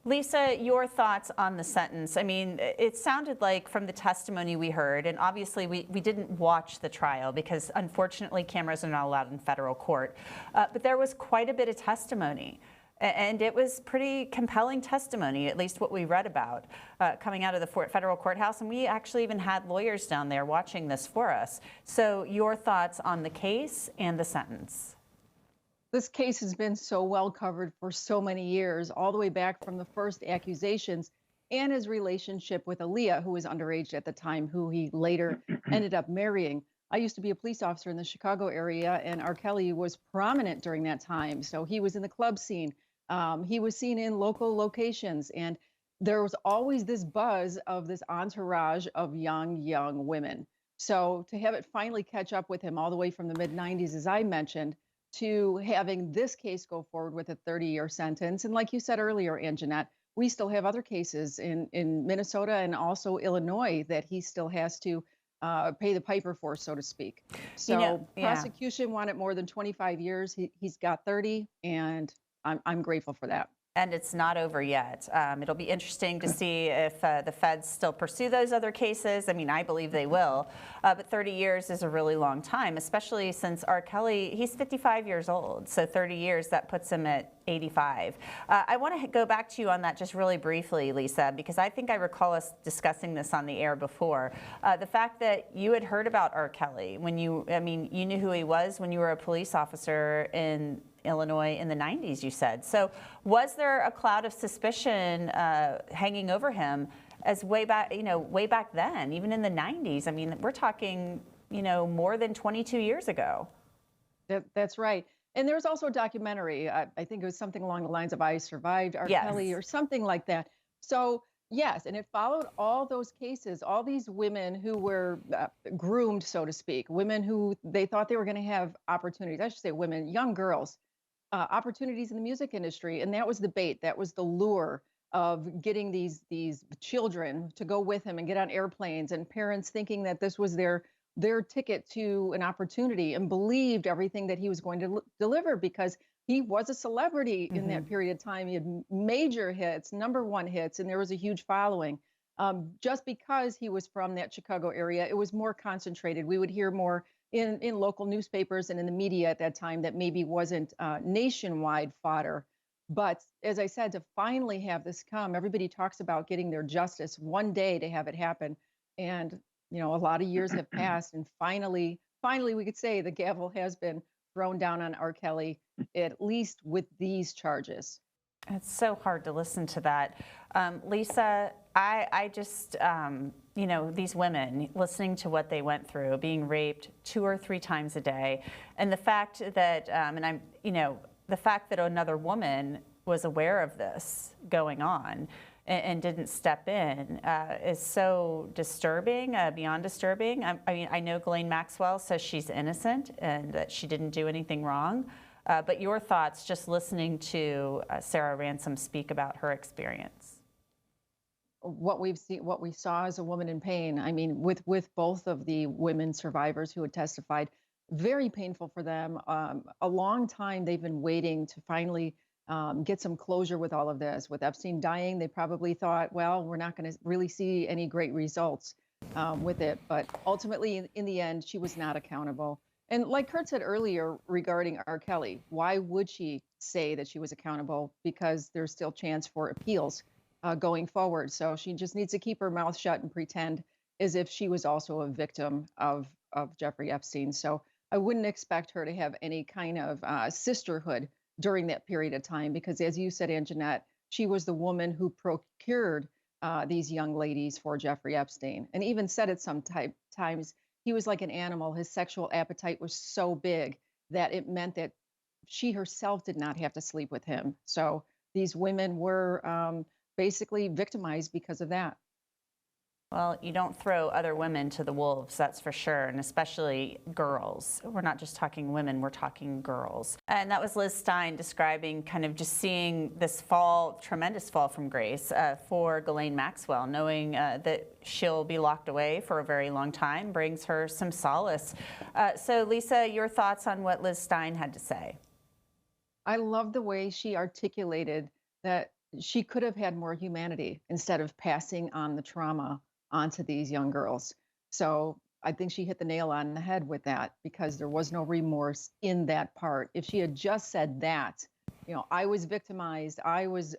Lisa, your thoughts on the sentence? I mean, it sounded like from the testimony we heard, and obviously we didn't watch the trial because unfortunately cameras are not allowed in federal court, but there was quite a bit of testimony. And it was pretty compelling testimony, at least what we read about coming out of the federal courthouse. And we actually even had lawyers down there watching this for us. So your thoughts on the case and the sentence? This case has been so well covered for so many years, all the way back from the first accusations and his relationship with Aaliyah, who was underage at the time, who he later ended up marrying. I used to be a police officer in the Chicago area, and R. Kelly was prominent during that time. So he was in the club scene. He was seen in local locations, and there was always this buzz of this entourage of young women. So to have it finally catch up with him all the way from the mid 90s, as I mentioned, to having this case go forward with a 30-year sentence. And like you said earlier, Anjanette, we still have other cases in Minnesota and also Illinois that he still has to pay the piper for, so to speak. So prosecution wanted more than 25 years. He's got 30, and I'm grateful for that. And it's not over yet. It'll be interesting to see if the feds still pursue those other cases. I mean, I believe they will. But 30 years is a really long time, especially since R. Kelly, he's 55 years old. So 30 years, that puts him at 85. I want to go back to you on that just really briefly, Lisa, because I think I recall us discussing this on the air before. The fact that you had heard about R. Kelly when you knew who he was when you were a police officer in Illinois in the 90s, you said. So was there a cloud of suspicion hanging over him as way back then, even in the 90s? I mean, we're talking, more than 22 years ago. That's right. And there was also a documentary, I think it was something along the lines of I Survived R. Kelly or something like that. So yes, and it followed all those cases, all these women who were groomed, so to speak, women who they thought they were going to have opportunities. I should say women, young girls, opportunities in the music industry. And that was the bait. That was the lure of getting these children to go with him and get on airplanes, and parents thinking that this was their ticket to an opportunity, and believed everything that he was going to deliver because he was a celebrity in that period of time. He had major hits, #1 hits, and there was a huge following. Just because he was from that Chicago area, it was more concentrated. We would hear more in local newspapers and in the media at that time that maybe wasn't nationwide fodder. But as I said, to finally have this come, everybody talks about getting their justice one day to have it happen. And, a lot of years have passed, and finally, we could say the gavel has been thrown down on R. Kelly, at least with these charges. It's so hard to listen to that. Lisa, I just, these women, listening to what they went through, being raped 2 or 3 times a day, and the fact that, the fact that another woman was aware of this going on and didn't step in is so disturbing, beyond disturbing. I know Ghislaine Maxwell says she's innocent and that she didn't do anything wrong. But your thoughts, just listening to Sarah Ransom speak about her experience. What we saw as a woman in pain. I mean, with both of the women survivors who had testified, very painful for them. A long time they've been waiting to finally get some closure with all of this. With Epstein dying, they probably thought, well, we're not going to really see any great results with it. But ultimately, in the end, she was not accountable. And like Kurt said earlier regarding R. Kelly, why would she say that she was accountable? Because there's still chance for appeals going forward. So she just needs to keep her mouth shut and pretend as if she was also a victim of Jeffrey Epstein. So I wouldn't expect her to have any kind of sisterhood during that period of time, because as you said, Anjanette, she was the woman who procured these young ladies for Jeffrey Epstein, and even said at some times he was like an animal. His sexual appetite was so big that it meant that she herself did not have to sleep with him. So these women were basically victimized because of that. Well, you don't throw other women to the wolves, that's for sure, and especially girls. We're not just talking women, we're talking girls. And that was Liz Stein describing kind of just seeing this fall, tremendous fall from grace for Ghislaine Maxwell, knowing that she'll be locked away for a very long time brings her some solace. So Lisa, your thoughts on what Liz Stein had to say? I love the way she articulated that she could have had more humanity instead of passing on the trauma onto these young girls. So I think she hit the nail on the head with that because there was no remorse in that part. If she had just said that, I was victimized, I was,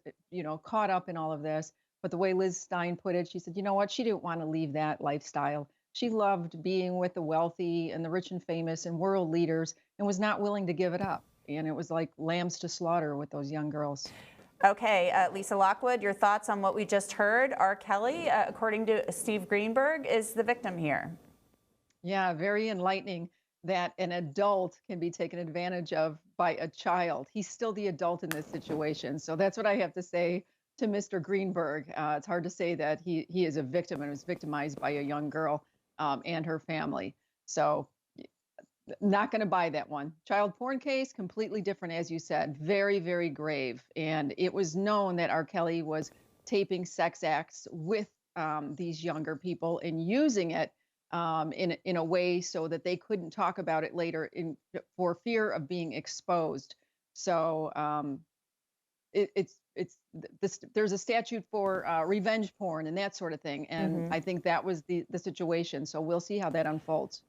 caught up in all of this. But the way Liz Stein put it, she said, you know what? She didn't want to leave that lifestyle. She loved being with the wealthy and the rich and famous and world leaders and was not willing to give it up. And it was like lambs to slaughter with those young girls. Okay, Lisa Lockwood, your thoughts on what we just heard. R. Kelly, according to Steve Greenberg, is the victim here. Yeah, very enlightening that an adult can be taken advantage of by a child. He's still the adult in this situation. So that's what I have to say to Mr. Greenberg. It's hard to say that he is a victim and was victimized by a young girl and her family. So not going to buy that one. Child porn case, completely different, as you said, very, very grave. And it was known that R. Kelly was taping sex acts with these younger people and using it in a way so that they couldn't talk about it later for fear of being exposed. So there's a statute for revenge porn and that sort of thing, and I think that was the situation. So we'll see how that unfolds.